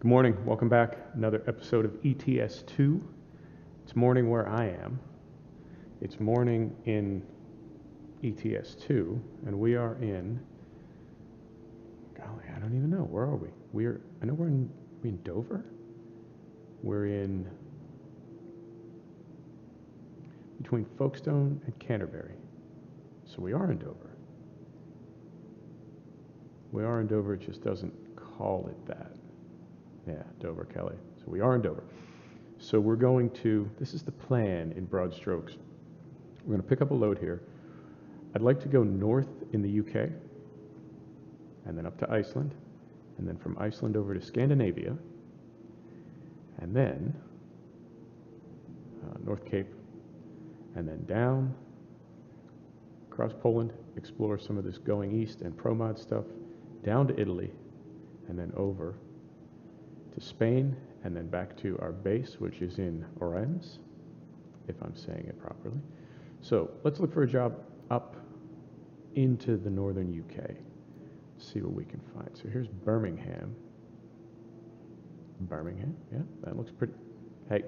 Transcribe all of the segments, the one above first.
Good morning, welcome back. Another episode of ETS2. It's morning where I am. It's morning in ETS2, and we are in, golly, I don't even know, where are we? I know we're in Dover? We're in, between Folkestone and Canterbury. So we are in Dover. We are in Dover, it just doesn't call it that. Yeah, Dover, Kelly. So we are in Dover. So we're going to, this is the plan in broad strokes. We're going to pick up a load here. I'd like to go north in the UK, and then up to Iceland, and then from Iceland over to Scandinavia, and then North Cape, and then down, across Poland, explore some of this going east and ProMods stuff, down to Italy, and then over to Spain, and then back to our base, which is in Orense, if I'm saying it properly. So let's look for a job up into the northern UK, see what we can find. So here's Birmingham. Birmingham, yeah, that looks pretty, hey,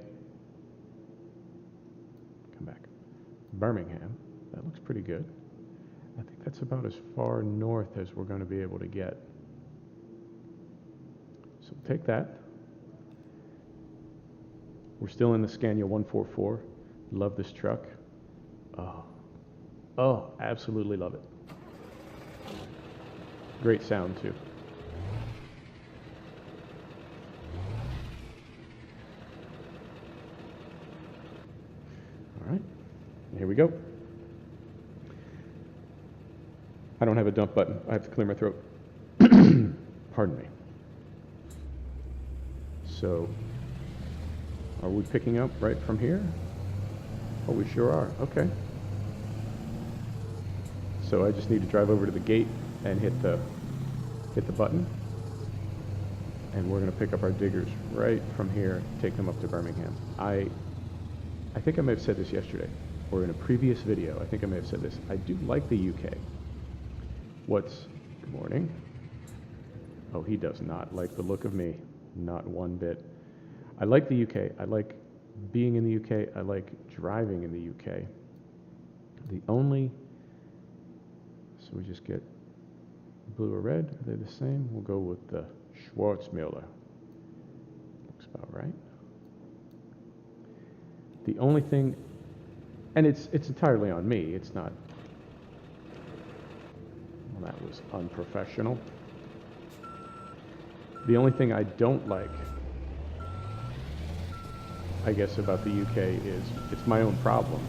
come back. Birmingham, that looks pretty good. I think that's about as far north as we're going to be able to get. So take that. We're still in the Scania 144. Love this truck. Oh, absolutely love it. Great sound too. All right, here we go. I don't have a dump button. I have to clear my throat. Pardon me. So, are we picking up right from here? Oh, we sure are. Okay. So I just need to drive over to the gate and hit the button, and we're going to pick up our diggers right from here, take them up to Birmingham. I think I may have said this yesterday, or in a previous video. I think I may have said this. I do like the UK. Good morning. Oh, he does not like the look of me. Not one bit. I like the UK. I like being in the UK. I like driving in the UK. So we just get blue or red. Are they the same? We'll go with the Schwarzmüller. Looks about right. The only thing, and it's entirely on me. It's not, well, that was unprofessional. The only thing I don't like, I guess, about the UK is, it's my own problem,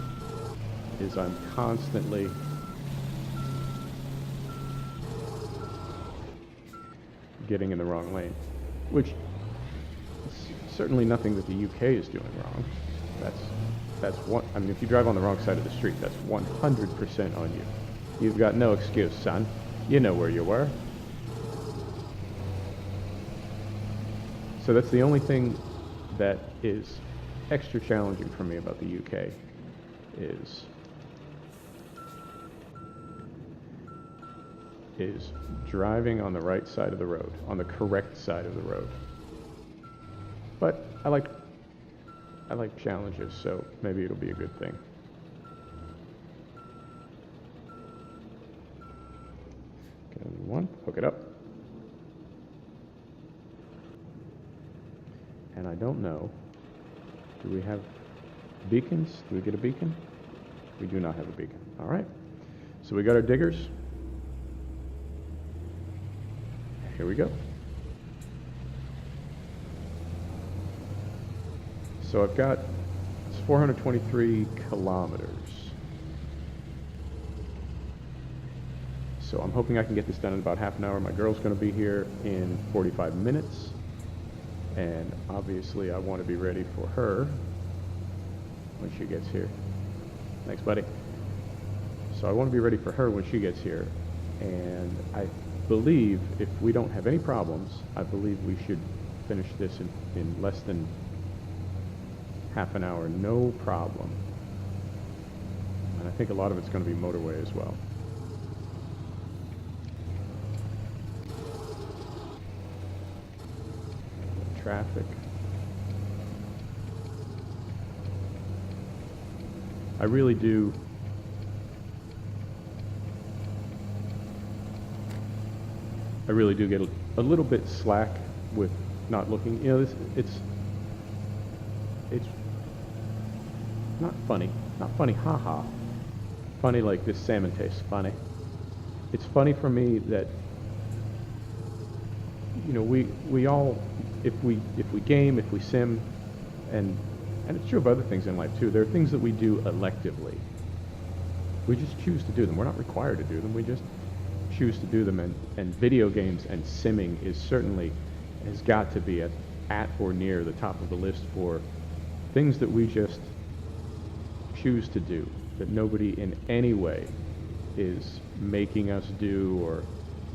is I'm constantly getting in the wrong lane, which is certainly nothing that the UK is doing wrong. That's one, I mean, if you drive on the wrong side of the street, that's 100% on you. You've got no excuse, son. You know where you were. So that's the only thing that is extra challenging for me about the UK is driving on the right side of the road, on the correct side of the road. But I like challenges, so maybe it'll be a good thing. Okay, one, hook it up. And I don't know, do we have beacons? Do we get a beacon? We do not have a beacon. All right. So we got our diggers. Here we go. So I've got, it's 423 kilometers. So I'm hoping I can get this done in about half an hour. My girl's going to be here in 45 minutes. And obviously I want to be ready for her when she gets here. Thanks, buddy. So I want to be ready for her when she gets here. And I believe if we don't have any problems, I believe we should finish this in less than half an hour, no problem. And I think a lot of it's going to be motorway as well. traffic. I really do get a little bit slack with not looking. You know, it's not funny. Not funny, haha. Funny like this salmon tastes funny. It's funny for me that, you know, we all, if we game, if we sim, and it's true of other things in life too, there are things that we do electively. We just choose to do them. We're not required to do them. We just choose to do them. And video games and simming is certainly, has got to be at or near the top of the list for things that we just choose to do, that nobody in any way is making us do or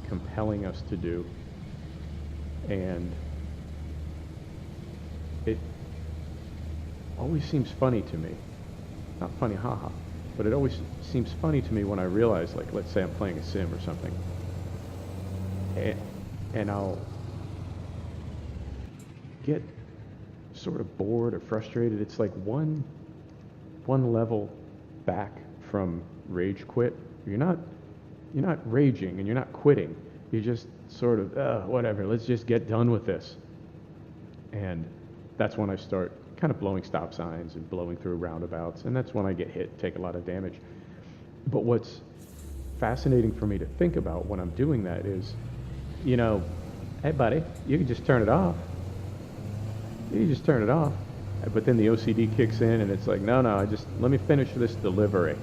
compelling us to do. And it always seems funny to me. Not funny, haha, but it always seems funny to me when I realize, like, let's say I'm playing a sim or something, and I'll get sort of bored or frustrated. It's like one level back from rage quit. You're not raging and you're not quitting. You're just sort of, whatever, let's just get done with this. And that's when I start kind of blowing stop signs and blowing through roundabouts, and that's when I get hit, take a lot of damage. But what's fascinating for me to think about when I'm doing that is, you know, hey buddy, you can just turn it off. You can just turn it off. But then the OCD kicks in and it's like, no, let me finish this delivery.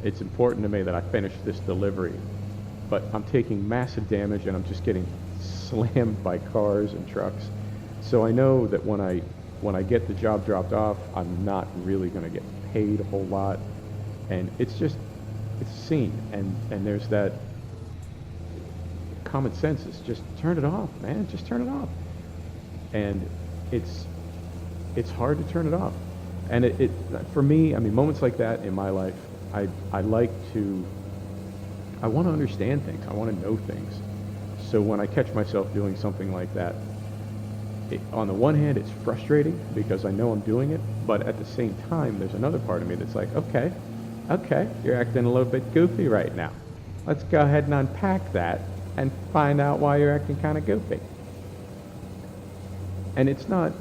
It's important to me that I finish this delivery. But I'm taking massive damage and I'm just getting slammed by cars and trucks. So I know that when I get the job dropped off, I'm not really going to get paid a whole lot. And it's a scene. And there's that common sense is just turn it off, man. Just turn it off. And it's hard to turn it off. And it for me, I mean, moments like that in my life, I want to understand things. I want to know things. So when I catch myself doing something like that, on the one hand, it's frustrating because I know I'm doing it, but at the same time, there's another part of me that's like, okay, you're acting a little bit goofy right now. Let's go ahead and unpack that and find out why you're acting kind of goofy. And it's not,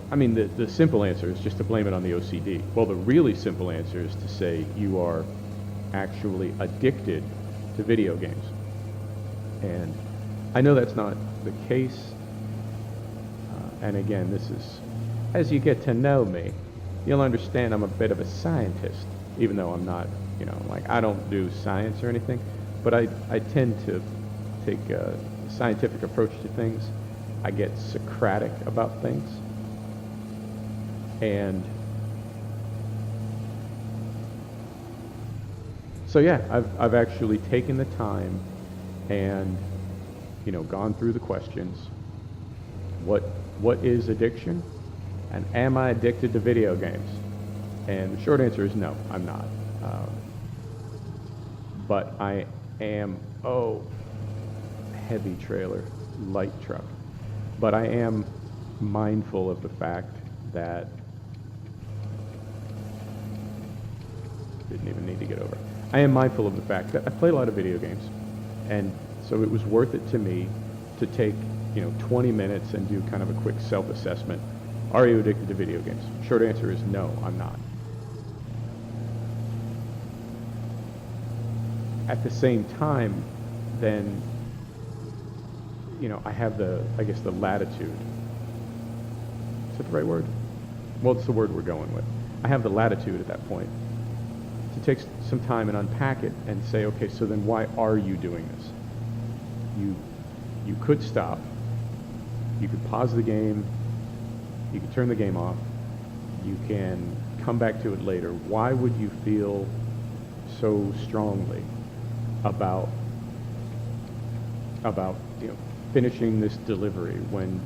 I mean, the simple answer is just to blame it on the OCD. Well, the really simple answer is to say you are actually addicted to video games. And I know that's not the case. And again, this is, as you get to know me, you'll understand I'm a bit of a scientist, even though I'm not, you know, like I don't do science or anything, but I tend to take a scientific approach to things. I get Socratic about things. And so yeah, I've actually taken the time and, you know, gone through the questions. What is addiction? And am I addicted to video games? And the short answer is no, I'm not. But I am, heavy trailer, light truck. But I am mindful of the fact that, didn't even need to get over. I am mindful of the fact that I play a lot of video games. And so it was worth it to me to take, 20 minutes and do kind of a quick self-assessment. Are you addicted to video games? Short answer is no, I'm not. At the same time, then, I have the latitude. Is that the right word? Well, it's the word we're going with. I have the latitude at that point to take some time and unpack it and say, okay, so then why are you doing this? You could stop. You could pause the game. You could turn the game off. You can come back to it later. Why would you feel so strongly about finishing this delivery when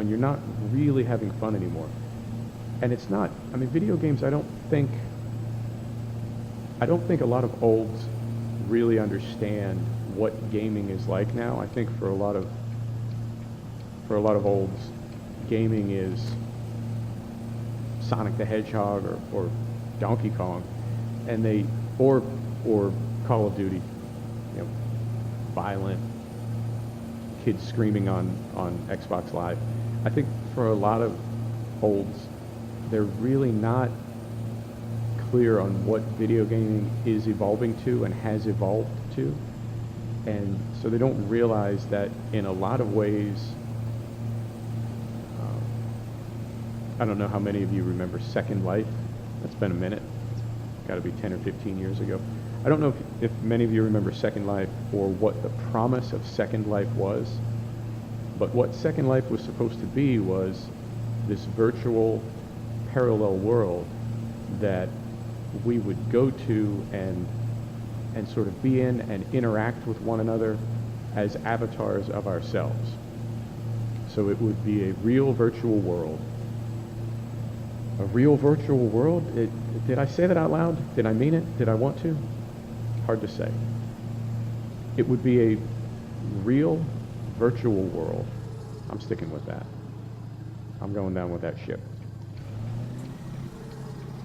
you're not really having fun anymore? And it's not, video games, I don't think a lot of olds really understand what gaming is like now. I think for a lot of for a lot of olds, gaming is Sonic the Hedgehog or Donkey Kong, and or Call of Duty, violent kids screaming on Xbox Live. I think for a lot of olds, they're really not clear on what video gaming is evolving to and has evolved to, and so they don't realize that in a lot of ways. I don't know how many of you remember Second Life. That's been a minute. It's got to be 10 or 15 years ago. I don't know if many of you remember Second Life or what the promise of Second Life was, but what Second Life was supposed to be was this virtual parallel world that we would go to and sort of be in and interact with one another as avatars of ourselves. So it would be a real virtual world. A real virtual world? Did I say that out loud? Did I mean it? Did I want to? Hard to say. It would be a real virtual world. I'm sticking with that. I'm going down with that ship.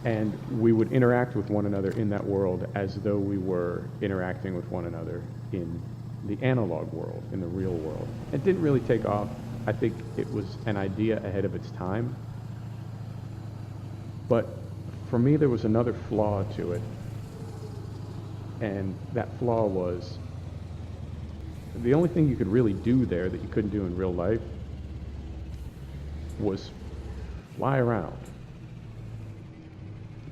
And we would interact with one another in that world as though we were interacting with one another in the analog world, in the real world. It didn't really take off. I think it was an idea ahead of its time. But for me, there was another flaw to it. And that flaw was the only thing you could really do there that you couldn't do in real life was fly around.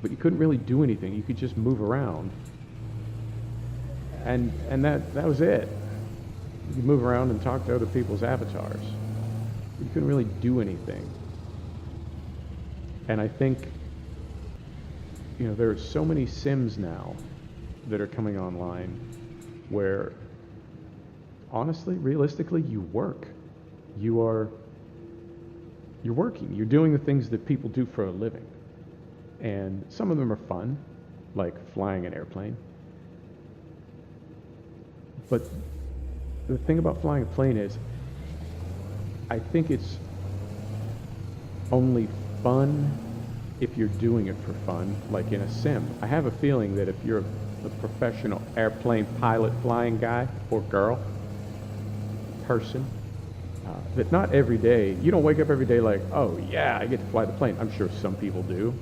But you couldn't really do anything. You could just move around. And that was it. You could move around and talk to other people's avatars. You couldn't really do anything. And I think there are so many sims now that are coming online where, honestly, realistically, you work. You're working. You're doing the things that people do for a living. And some of them are fun, like flying an airplane. But the thing about flying a plane is, I think it's only fun if you're doing it for fun, like in a sim. I have a feeling that if you're a professional airplane pilot flying guy or girl, person, that not every day, you don't wake up every day like, oh yeah, I get to fly the plane. I'm sure some people do.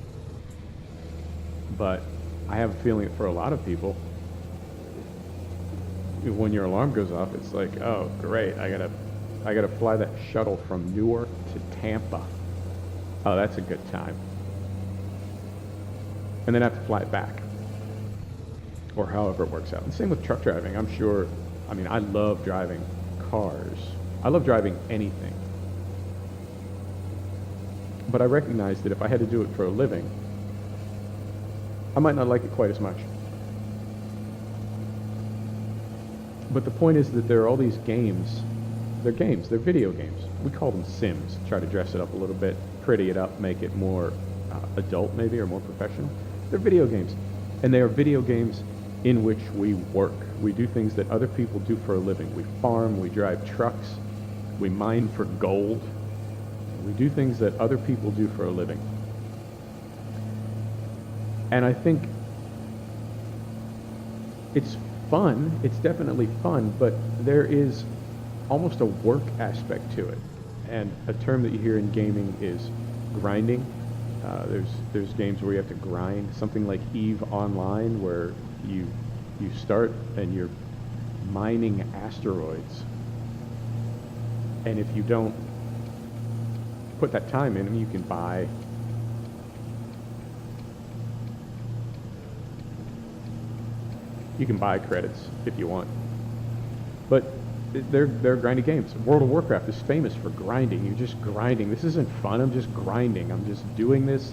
But I have a feeling that for a lot of people, when your alarm goes off, it's like, oh great, I gotta fly that shuttle from Newark to Tampa. Oh, that's a good time. And then have to fly it back, or however it works out. And same with truck driving. I'm sure, I love driving cars. I love driving anything. But I recognize that if I had to do it for a living, I might not like it quite as much. But the point is that there are all these games. They're games. They're video games. We call them sims. Try to dress it up a little bit, pretty it up, make it more adult maybe, or more professional. They're video games. And they are video games in which we work. We do things that other people do for a living. We farm, we drive trucks, we mine for gold. We do things that other people do for a living. And I think it's fun. It's definitely fun, but there is almost a work aspect to it. And a term that you hear in gaming is grinding. There's games where you have to grind, something like EVE Online, where you start and you're mining asteroids. And if you don't put that time in, you can buy credits if you want. But they're grinding games. World of Warcraft is famous for grinding. You're just grinding. This isn't fun. I'm just grinding. I'm just doing this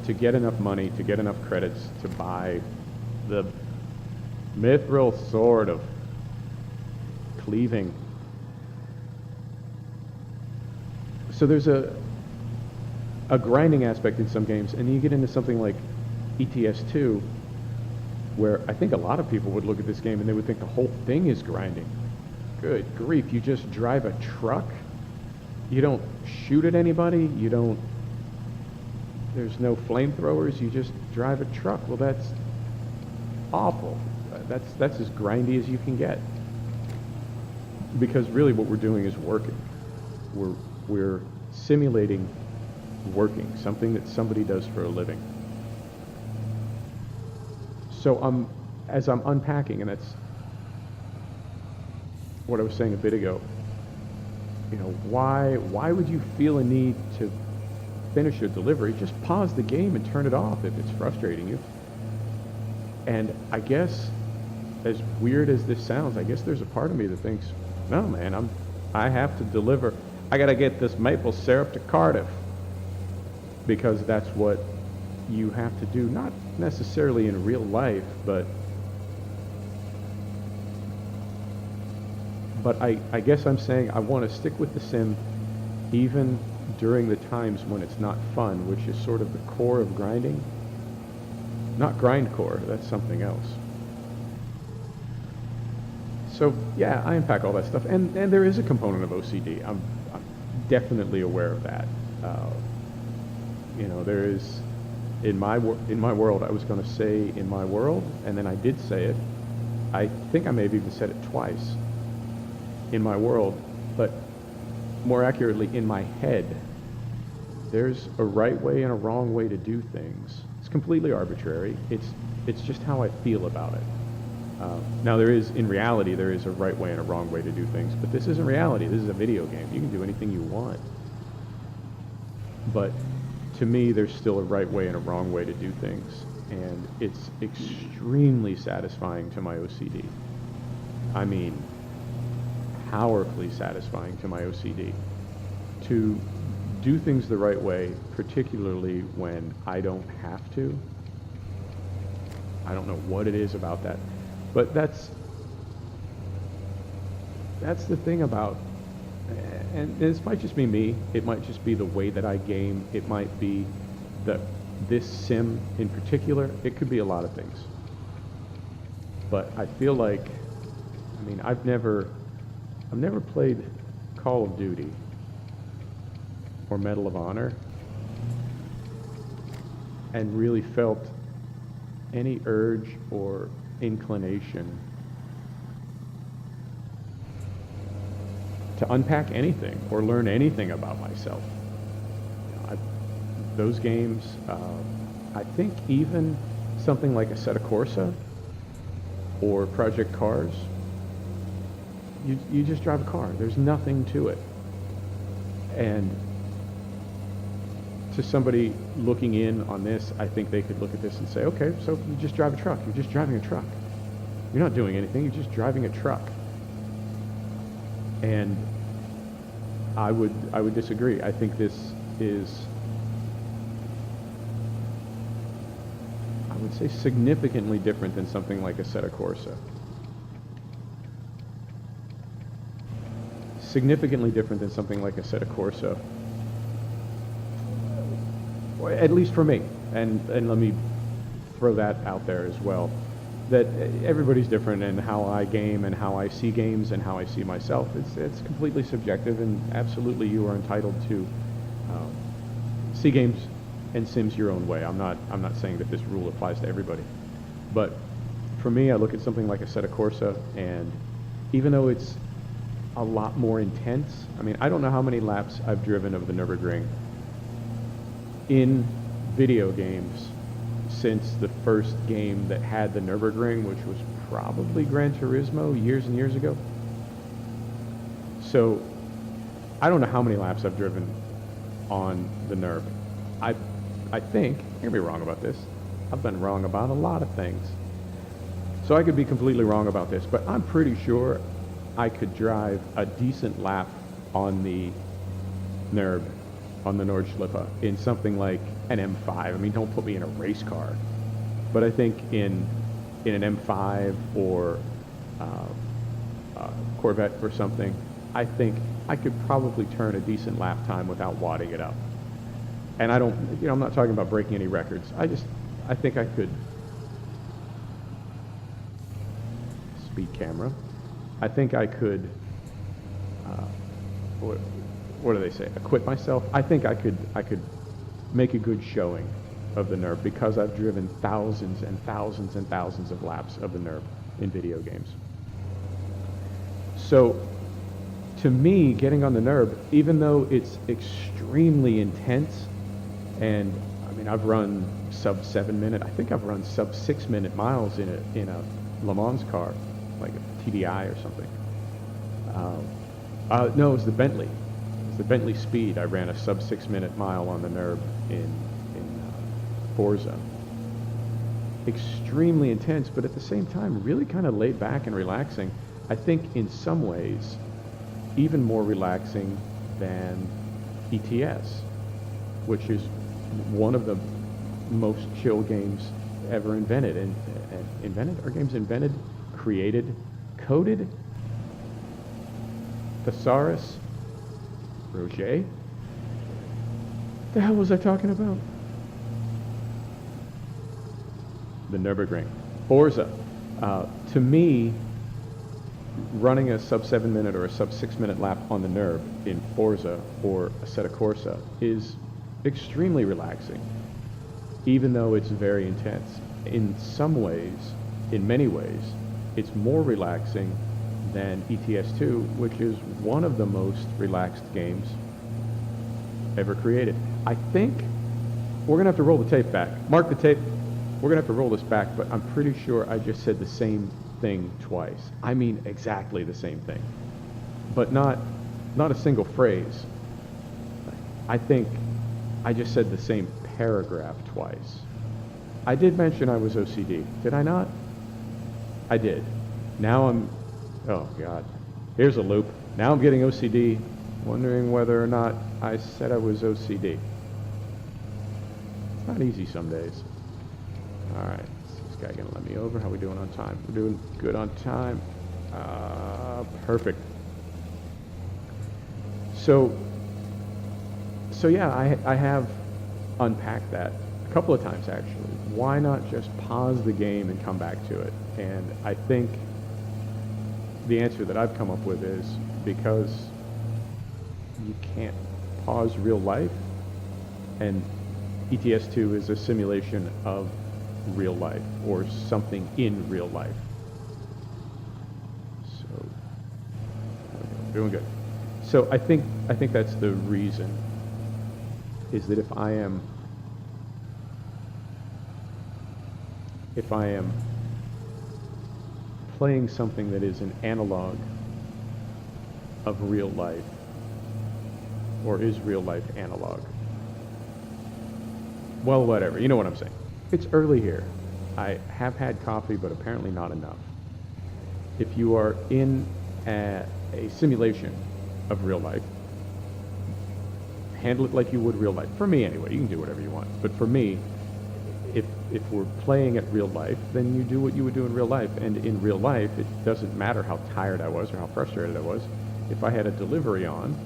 to get enough money, to get enough credits to buy the mithril sword of cleaving. So there's a grinding aspect in some games, and you get into something like ETS2, where I think a lot of people would look at this game and they would think the whole thing is grinding. Good grief, you just drive a truck You don't shoot at anybody. You don't. There's no flamethrowers. You just drive a truck. Well, that's awful. That's as grindy as you can get. Because really, what we're doing is working. We're simulating working, something that somebody does for a living. So as I'm unpacking, and that's what I was saying a bit ago, you know, why would you feel a need to finish your delivery? Just pause the game and turn it off if it's frustrating you. And I guess, as weird as this sounds, I guess there's a part of me that thinks, no, man, I have to deliver. I got to get this maple syrup to Cardiff, because that's what you have to do, not necessarily in real life, but I guess I'm saying I want to stick with the sim even during the times when it's not fun, which is sort of the core of grinding. Not grindcore, that's something else. So yeah, I unpack all that stuff, and there is a component of OCD. I'm definitely aware of that. You know, there is, in my world, I was going to say in my world, and then I did say it. I think I may have even said it twice. In my world, but more accurately, in my head, there's a right way and a wrong way to do things. It's completely arbitrary. It's just how I feel about it. Now in reality, there is a right way and a wrong way to do things, but this isn't reality. This is a video game. You can do anything you want. But to me, there's still a right way and a wrong way to do things, and it's extremely satisfying to my OCD. I mean, powerfully satisfying to my OCD to do things the right way, particularly when I don't have to. I don't know what it is about that, but that's the thing about, and this might just be me, it might just be the way that I game, it might be this sim in particular, it could be a lot of things. But I feel like, I mean, I've never played Call of Duty or Medal of Honor and really felt any urge or inclination to unpack anything or learn anything about myself. Those games, I think even something like Assetto Corsa or Project Cars, you just drive a car. There's nothing to it. And to somebody looking in on this, I think they could look at this and say, okay, so you just drive a truck. You're just driving a truck. You're not doing anything. You're just driving a truck. And I would disagree. I think this is, I would say, significantly different than something like Assetto Corsa. Significantly different than something like Assetto Corsa. At least for me. And let me throw that out there as well. That everybody's different in how I game and how I see games and how I see myself. It's completely subjective, and absolutely you are entitled to see games and sims your own way. I'm not saying that this rule applies to everybody. But for me, I look at something like Assetto Corsa, and even though it's a lot more intense, I mean, I don't know how many laps I've driven of the Nürburgring in video games since the first game that had the Nürburgring, which was probably Gran Turismo years and years ago. So I don't know how many laps I've driven on the Nürb. I think, I could be wrong about this, I've been wrong about a lot of things. So I could be completely wrong about this, but I'm pretty sure I could drive a decent lap on the Nürb, on the Nordschleife, in something like an M5. I mean, don't put me in a race car, but I think in an M5 or Corvette or something, I think I could probably turn a decent lap time without wadding it up. And I don't, I'm not talking about breaking any records. I think I could. Speed camera. I think I could what do they say, acquit myself. I think I could make a good showing of the NERV because I've driven thousands and thousands and thousands of laps of the NERV in video games. So to me, getting on the NERV, even though it's extremely intense, and I mean, I've run sub 7 minute, I think I've run sub 6 minute miles in a Le Mans car, like a TDI or something. No, it was the Bentley. It was the Bentley Speed. I ran a sub 6 minute mile on the NERV in Forza. Extremely intense, but at the same time, really kind of laid back and relaxing. I think in some ways, even more relaxing than ETS, which is one of the most chill games ever invented. And invented? Are games invented? Created? Coded? Thesaurus? Roger? What the hell was I talking about? The Nürburgring. Forza. To me, running a sub 7 minute or a sub 6 minute lap on the NERV in Forza or Assetto Corsa is extremely relaxing, even though it's very intense. In some ways, in many ways, it's more relaxing than ETS2, which is one of the most relaxed games ever created. I think we're going to have to roll the tape back. Mark the tape. We're going to have to roll this back, but I'm pretty sure I just said the same thing twice. I mean exactly the same thing, but not a single phrase. I think I just said the same paragraph twice. I did mention I was OCD. Did I not? I did. Now I'm, oh God, here's a loop. Now I'm getting OCD, wondering whether or not I said I was OCD. It's not easy some days. All right, is this guy gonna let me over? How we doing on time? We're doing good on time. Perfect. So yeah, I have unpacked that a couple of times actually. Why not just pause the game and come back to it? And I think the answer that I've come up with is because you can't pause real life, and ETS2 is a simulation of real life or something in real life. So doing good. So I think that's the reason, is that if I am playing something that is an analog of real life, or is real life analog, well, whatever, you know what I'm saying. It's early here. I have had coffee, but apparently not enough. If you are in a simulation of real life, handle it like you would real life. For me anyway, you can do whatever you want. But for me, if we're playing at real life, then you do what you would do in real life. And in real life, it doesn't matter how tired I was or how frustrated I was. If I had a delivery on,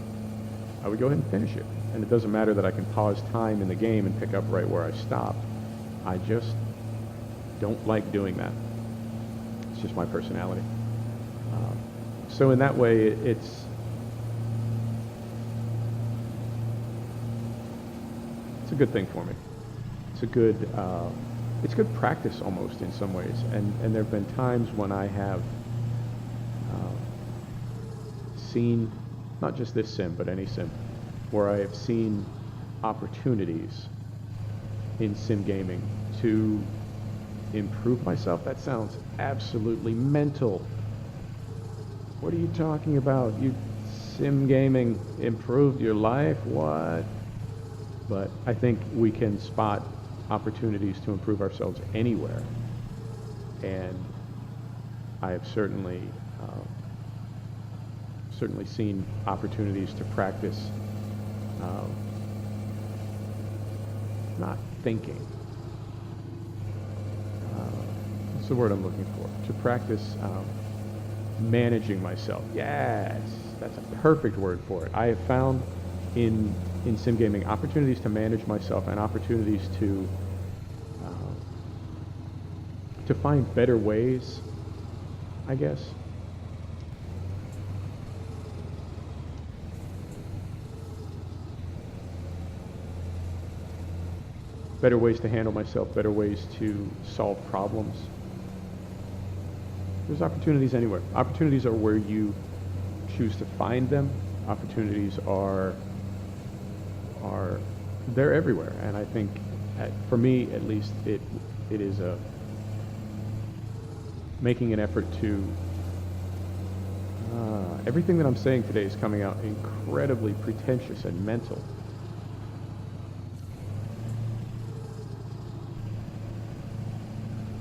I would go ahead and finish it. And it doesn't matter that I can pause time in the game and pick up right where I stopped. I just don't like doing that. It's just my personality. So in that way, it's a good thing for me. It's good practice almost in some ways. And there have been times when I have seen, not just this sim, but any sim, where I have seen opportunities in sim gaming to improve myself. That sounds absolutely mental. What are you talking about? You sim gaming improved your life? What? But I think we can spot opportunities to improve ourselves anywhere. And I have certainly seen opportunities to practice not thinking. What's the word I'm looking for? To practice managing myself. Yes, that's a perfect word for it. I have found in sim gaming opportunities to manage myself and opportunities to find better ways, I guess. better ways to handle myself, better ways to solve problems. There's opportunities anywhere. Opportunities are where you choose to find them. Opportunities are they're everywhere, and I think, for me at least, it is making an effort to. Everything that I'm saying today is coming out incredibly pretentious and mental.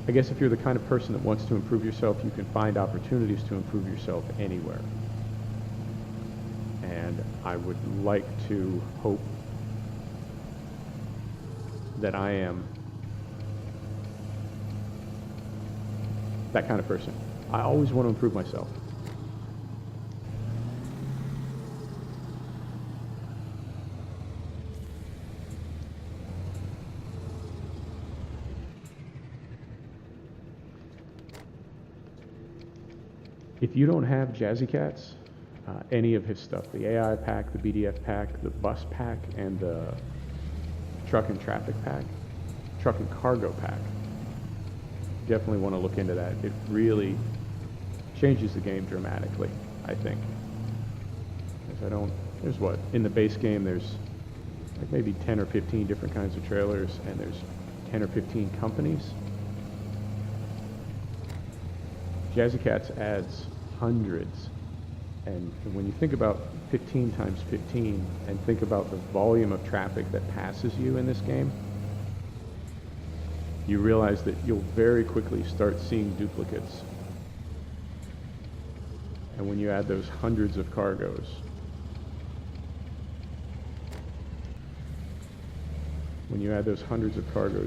I guess if you're the kind of person that wants to improve yourself, you can find opportunities to improve yourself anywhere. And I would like to hope that I am that kind of person. I always want to improve myself. If you don't have Jazzy Cat's, any of his stuff, the AI pack, the BDF pack, the bus pack, and the truck and traffic pack, truck and cargo pack, definitely want to look into that. It really changes the game dramatically, I think. There's what, in the base game there's like maybe 10 or 15 different kinds of trailers, and there's 10 or 15 companies. Jazzy Cat's adds hundreds, and when you think about 15 times 15 and think about the volume of traffic that passes you in this game, you realize that you'll very quickly start seeing duplicates. And when you add those hundreds of cargoes,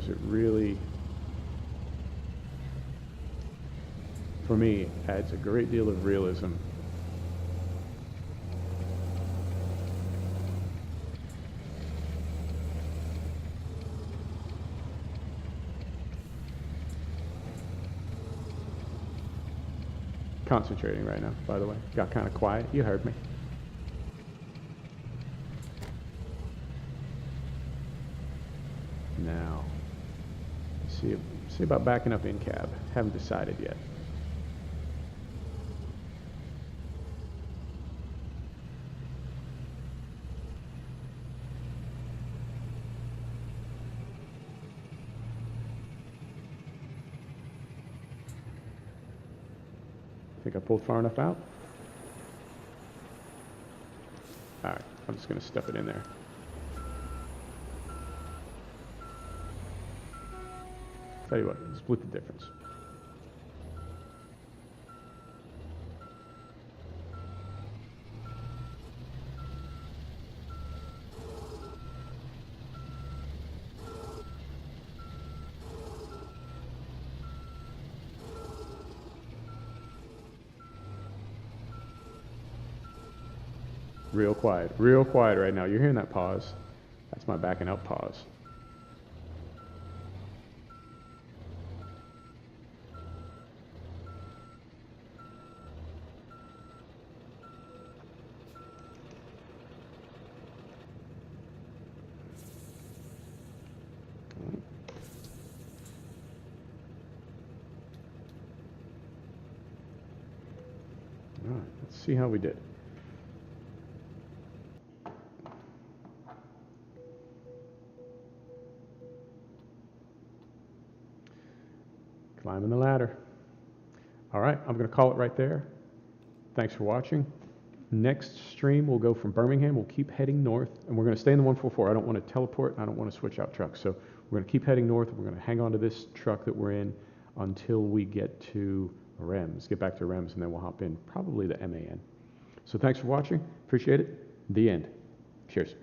it really, for me, adds a great deal of realism. Concentrating right now, by the way. Got kind of quiet. You heard me. Now, see about backing up in cab. Haven't decided yet. Think I pulled far enough out? All right, I'm just going to step it in there. Tell you what, split the difference. Real quiet right now. You're hearing that pause? That's my backing up pause. All right, let's see how we did. Climbing the ladder. All right, I'm going to call it right there. Thanks for watching. Next stream, we'll go from Birmingham. We'll keep heading north, and we're going to stay in the 144. I don't want to teleport. I don't want to switch out trucks. So we're going to keep heading north. We're going to hang on to this truck that we're in until we get to REMS, get back to REMS, and then we'll hop in probably the MAN. So thanks for watching. Appreciate it. The end. Cheers.